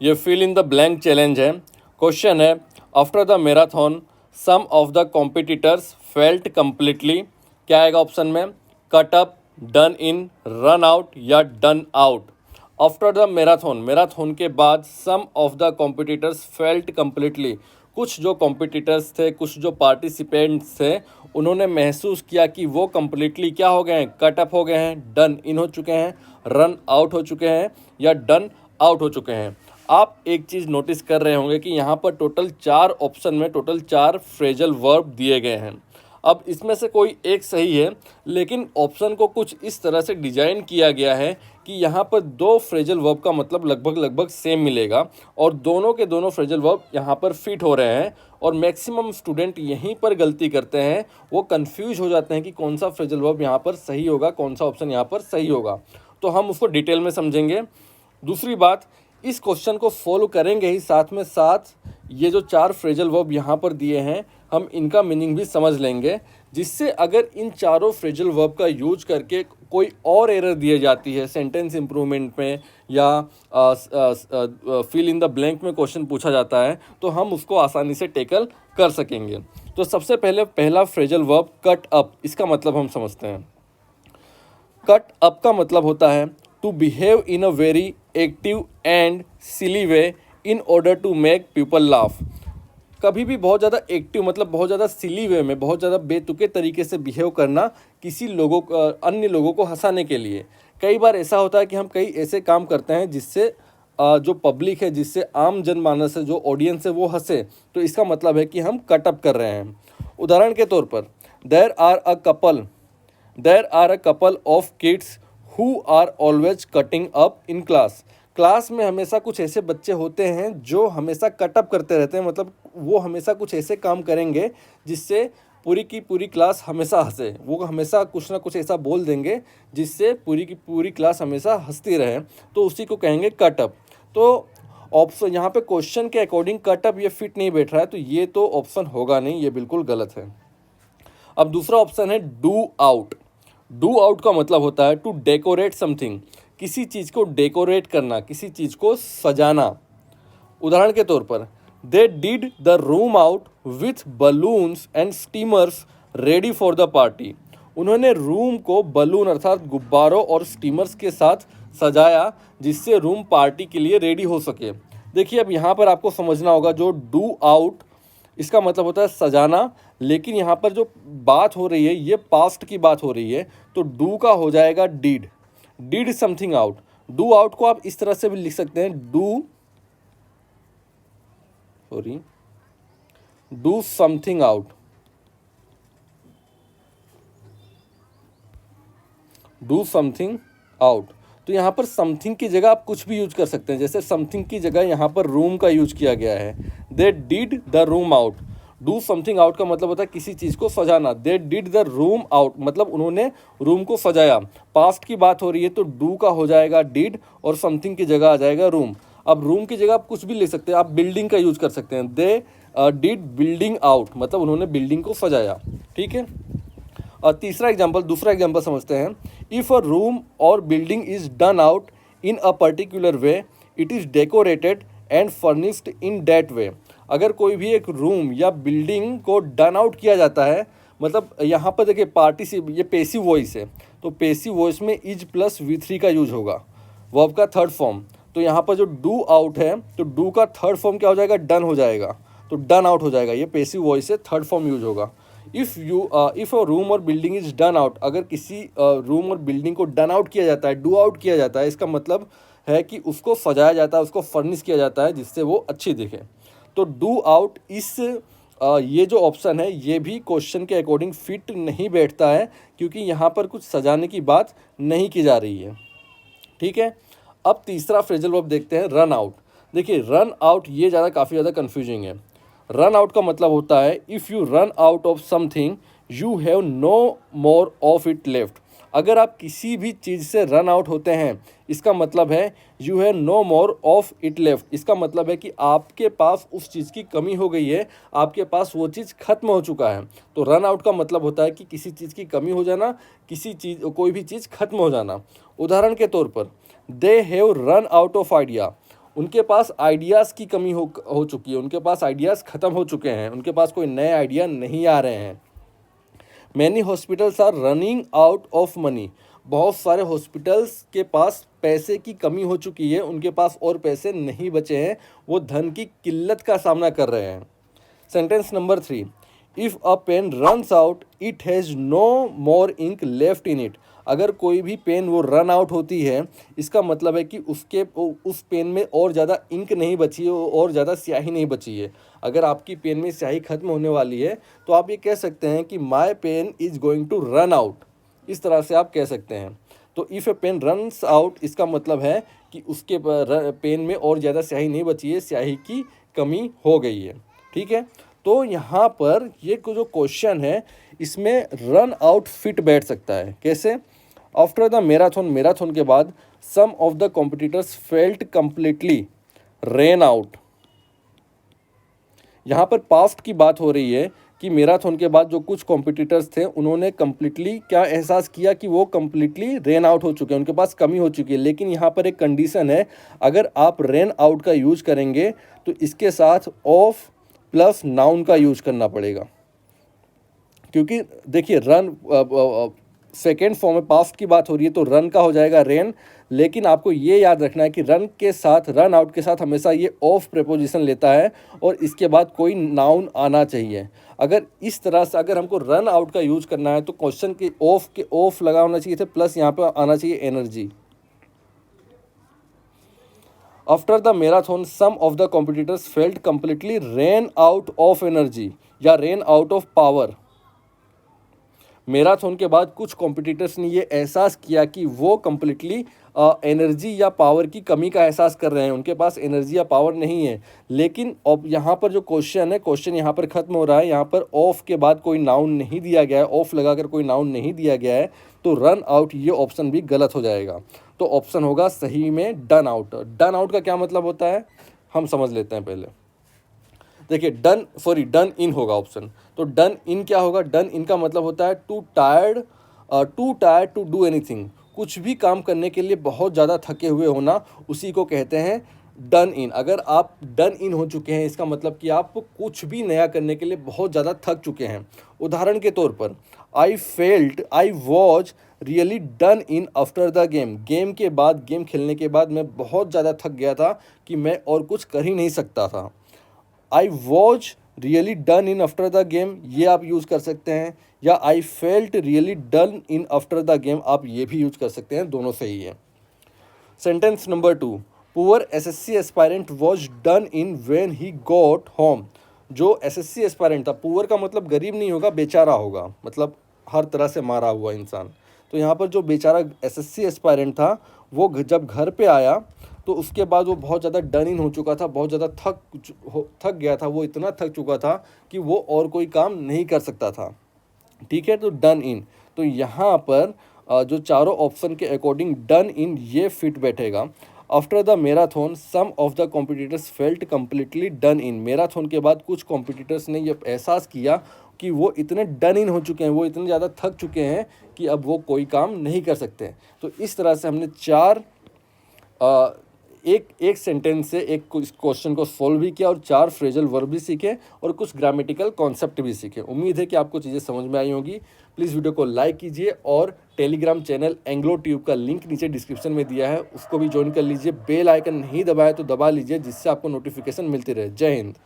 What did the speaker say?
ये fill in the blank challenge है। Question है, after the marathon some of the competitors felt completely. क्या आएगा ऑप्शन में? Cut up, done in, run out या done out. After the marathon, marathon के बाद some of the competitors felt completely, कुछ जो कॉम्पिटिटर्स थे, कुछ जो पार्टिसिपेंट्स थे, उन्होंने महसूस किया कि वो कंप्लीटली क्या हो गए हैं? कट अप हो गए हैं, डन इन हो चुके हैं, रन आउट हो चुके हैं या डन आउट हो चुके हैं। आप एक चीज़ नोटिस कर रहे होंगे कि यहाँ पर टोटल 4 ऑप्शन में टोटल 4 फ्रेजल वर्ब दिए गए हैं। अब इसमें से कोई एक सही है, लेकिन ऑप्शन को कुछ इस तरह से डिजाइन किया गया है कि यहाँ पर 2 फ्रेजल वर्ब का मतलब लगभग लगभग सेम मिलेगा और दोनों के दोनों फ्रेजल वर्ब यहाँ पर फिट हो रहे हैं। और मैक्सिमम स्टूडेंट यहीं पर गलती करते हैं, वो कंफ्यूज हो जाते हैं कि कौन सा फ्रेजल वर्ब यहाँ पर सही होगा, कौन सा ऑप्शन यहाँ पर सही होगा। तो हम उसको डिटेल में समझेंगे। दूसरी बात, इस क्वेश्चन को फॉलो करेंगे ही साथ में साथ ये जो 4 फ्रेजल वर्ब यहाँ पर दिए हैं, हम इनका मीनिंग भी समझ लेंगे, जिससे अगर इन चारों फ्रेजल वर्ब का यूज करके कोई और एरर दी जाती है सेंटेंस इंप्रूवमेंट में या फिल इन द ब्लैंक में क्वेश्चन पूछा जाता है, तो हम उसको आसानी से टेकल कर सकेंगे। तो सबसे पहले पहला फ्रेजल वर्ब कट अप, इसका मतलब हम समझते हैं। कट अप का मतलब होता है to behave in a very active and silly way in order to make people laugh. कभी भी बहुत ज़्यादा एक्टिव मतलब बहुत ज़्यादा सिली वे में, बहुत ज़्यादा बेतुके तरीके से बिहेव करना किसी लोगों को, अन्य लोगों को हंसाने के लिए। कई बार ऐसा होता है कि हम कई ऐसे काम करते हैं जिससे जो पब्लिक है, जिससे आम जनमानस है, जो ऑडियंस है, वो हंसे, तो इसका मतलब है कि हम कटअप कर रहे हैं। उदाहरण के तौर पर, there are a couple of kids who are always cutting up in class. Class में हमेशा कुछ ऐसे बच्चे होते हैं जो हमेशा कटअप करते रहते हैं, मतलब वो हमेशा कुछ ऐसे काम करेंगे जिससे पूरी की पूरी क्लास हमेशा हंसे। वो हमेशा कुछ ना कुछ ऐसा बोल देंगे जिससे पूरी की पूरी क्लास हमेशा हंसती रहे, तो उसी को कहेंगे कटअप। तो ऑप्शन यहाँ पे क्वेश्चन के अकॉर्डिंग कटअप ये फिट नहीं बैठ रहा है, तो ये तो ऑप्शन होगा नहीं, ये बिल्कुल गलत है। अब दूसरा ऑप्शन है डू आउट। डू आउट का मतलब होता है टू डेकोरेट समथिंग, किसी चीज़ को डेकोरेट करना, किसी चीज़ को सजाना। उदाहरण के तौर पर, they did the room out with balloons and steamers ready for the party. उन्होंने रूम को बलून अर्थात गुब्बारों और स्टीमर्स के साथ सजाया जिससे रूम पार्टी के लिए रेडी हो सके। देखिए, अब यहाँ पर आपको समझना होगा, जो डू आउट इसका मतलब होता है सजाना, लेकिन यहाँ पर जो बात हो रही है ये पास्ट की बात हो रही है, तो डू का हो जाएगा did, did something out. Do out को आप इस तरह से भी लिख सकते हैं, do something out, do something out. तो यहाँ पर समथिंग की जगह आप कुछ भी यूज कर सकते हैं, जैसे समथिंग की जगह यहाँ पर रूम का यूज किया गया है, they did the room out. Do something out का मतलब होता है किसी चीज़ को सजाना, they did the room out मतलब उन्होंने रूम को सजाया। पास्ट की बात हो रही है तो डू का हो जाएगा डिड और समथिंग की जगह आ जाएगा रूम। अब रूम की जगह आप कुछ भी ले सकते हैं, आप बिल्डिंग का यूज कर सकते हैं, दे डिड बिल्डिंग आउट मतलब उन्होंने बिल्डिंग को सजाया। ठीक है। और दूसरा एग्जाम्पल समझते हैं। इफ़ अ रूम और building is done out in a particular way, it is decorated and furnished in that way. अगर कोई भी एक रूम या बिल्डिंग को डन आउट किया जाता है, मतलब यहाँ पर देखिए पार्टिसिप, ये पेसिव वॉइस है, तो पेसिव वॉइस में इज प्लस V3 का यूज होगा, वर्ब का थर्ड फॉर्म। तो यहाँ पर जो डू आउट है, तो डू का थर्ड फॉर्म क्या हो जाएगा? डन हो जाएगा, तो डन आउट हो जाएगा। ये पेसिव वॉइस है, थर्ड फॉर्म यूज होगा। इफ़ अ रूम और बिल्डिंग इज डन आउट, अगर किसी रूम और बिल्डिंग को डन आउट किया जाता है, डू आउट किया जाता है, इसका मतलब है कि उसको सजाया जाता है, उसको फर्निश किया जाता है जिससे वो अच्छी दिखे। तो डू आउट ये जो ऑप्शन है ये भी क्वेश्चन के अकॉर्डिंग फिट नहीं बैठता है, क्योंकि यहाँ पर कुछ सजाने की बात नहीं की जा रही है। ठीक है। अब तीसरा फ्रेजल वर्ब देखते हैं, रन आउट। देखिए, रन आउट ये काफ़ी ज़्यादा कन्फ्यूजिंग है। रन आउट का मतलब होता है if you run out of something you have no more of it left. अगर आप किसी भी चीज़ से रन आउट होते हैं, इसका मतलब है you have no more of it left. इसका मतलब है कि आपके पास उस चीज़ की कमी हो गई है, आपके पास वो चीज़ खत्म हो चुका है। तो रन आउट का मतलब होता है कि किसी चीज़ की कमी हो जाना, कोई भी चीज़ खत्म हो जाना। उदाहरण के तौर पर, they have run out of idea. उनके पास आइडियाज़ की कमी हो चुकी है, उनके पास आइडियाज़ ख़त्म हो चुके हैं, उनके पास कोई नए आइडिया नहीं आ रहे हैं। Many hospitals are running out of money, बहुत सारे हॉस्पिटल्स के पास पैसे की कमी हो चुकी है, उनके पास और पैसे नहीं बचे हैं, वो धन की किल्लत का सामना कर रहे हैं। Sentence number 3, if a pen runs out it has no more ink left in it. अगर कोई भी पेन वो रन आउट होती है, इसका मतलब है कि उस पेन में और ज़्यादा इंक नहीं बची है, और ज़्यादा स्याही नहीं बची है। अगर आपकी पेन में स्याही खत्म होने वाली है तो आप ये कह सकते हैं कि my pen is going to run out, इस तरह से आप कह सकते हैं। तो if a pen runs out, इसका मतलब है कि उसके पेन में और ज़्यादा स्याही नहीं बची है, स्याही की कमी हो गई है। ठीक है, तो यहाँ पर ये जो क्वेश्चन है इसमें रन आउट फिट बैठ सकता है। कैसे? आफ्टर द मैराथन, मैराथन के बाद some of the competitors felt completely ran out. यहाँ पर पास्ट की बात हो रही है कि मैराथन के बाद जो कुछ कॉम्पिटिटर्स थे उन्होंने कम्प्लीटली क्या एहसास किया कि वो कम्प्लीटली रेन आउट हो चुके हैं, उनके पास कमी हो चुकी है। लेकिन यहाँ पर एक कंडीशन है, अगर आप रेन आउट का यूज करेंगे तो इसके साथ ऑफ प्लस नाउन का यूज करना पड़ेगा, क्योंकि देखिए रन सेकेंड फॉर्म में पास्ट की बात हो रही है तो रन का हो जाएगा रेन। लेकिन आपको ये याद रखना है कि रन आउट के साथ हमेशा ये ऑफ प्रेपोजिशन लेता है और इसके बाद कोई नाउन आना चाहिए। अगर इस तरह से अगर हमको रन आउट का यूज करना है तो क्वेश्चन के ऑफ लगा होना चाहिए थे, प्लस यहाँ पे आना चाहिए energy. After the marathon some of the competitors felt completely ran out of energy या ran out of power. Marathon के बाद कुछ कॉम्पिटिटर्स ने ये एहसास किया कि वो कम्प्लीटली एनर्जी या पावर की कमी का एहसास कर रहे हैं, उनके पास एनर्जी या पावर नहीं है। लेकिन अब यहाँ पर जो क्वेश्चन है, क्वेश्चन यहाँ पर ख़त्म हो रहा है, यहाँ पर ऑफ के बाद कोई नाउन नहीं दिया गया है, ऑफ लगाकर कोई नाउन नहीं दिया गया है, तो रन आउट ये ऑप्शन भी गलत हो जाएगा। तो ऑप्शन होगा सही में डन आउट। डन आउट का क्या मतलब होता है हम समझ लेते हैं पहले। देखिए डन इन होगा ऑप्शन। तो डन इन क्या होगा? डन इन का मतलब होता है too tired to do anything, कुछ भी काम करने के लिए बहुत ज़्यादा थके हुए होना, उसी को कहते हैं डन इन। अगर आप डन इन हो चुके हैं इसका मतलब कि आप कुछ भी नया करने के लिए बहुत ज़्यादा थक चुके हैं। उदाहरण के तौर पर I was really done in after the game के बाद, गेम खेलने के बाद मैं बहुत ज़्यादा थक गया था कि मैं और कुछ कर ही नहीं सकता था। I was really done in after the game, ये आप यूज़ कर सकते हैं, या I felt really done in after the game, आप ये भी यूज़ कर सकते हैं, दोनों सही है। Sentence number 2, poor SSC aspirant was done in when he got home. जो एसएससी एस्पायरेंट था, पुअर का मतलब गरीब नहीं होगा, बेचारा होगा, मतलब हर तरह से मारा हुआ इंसान। तो यहाँ पर जो बेचारा एसएससी एस्पायरेंट था वो जब घर पे आया तो उसके बाद वो बहुत ज़्यादा डन इन हो चुका था, बहुत ज़्यादा थक गया था, वो इतना थक चुका था कि वो और कोई काम नहीं कर सकता था। ठीक है, तो डन इन, तो यहाँ पर जो चारों ऑप्शन के अकॉर्डिंग डन इन ये फिट बैठेगा। After the marathon some of the competitors felt completely done in, marathon के बाद कुछ कॉम्पिटिटर्स ने ये एहसास किया कि वो इतने डन इन हो चुके हैं, वो इतने ज़्यादा थक चुके हैं कि अब वो कोई काम नहीं कर सकते। तो इस तरह से हमने एक सेंटेंस से एक क्वेश्चन को सॉल्व भी किया और 4 फ्रेजल वर्ब भी सीखे और कुछ ग्रामेटिकल कॉन्सेप्ट भी सीखे। उम्मीद है कि आपको चीज़ें समझ में आई होंगी। प्लीज़ वीडियो को लाइक कीजिए और टेलीग्राम चैनल एंग्लो ट्यूब का लिंक नीचे डिस्क्रिप्शन में दिया है, उसको भी ज्वाइन कर लीजिए। बेल आइकन नहीं दबाया तो दबा लीजिए, जिससे आपको नोटिफिकेशन मिलती रहे। जय हिंद।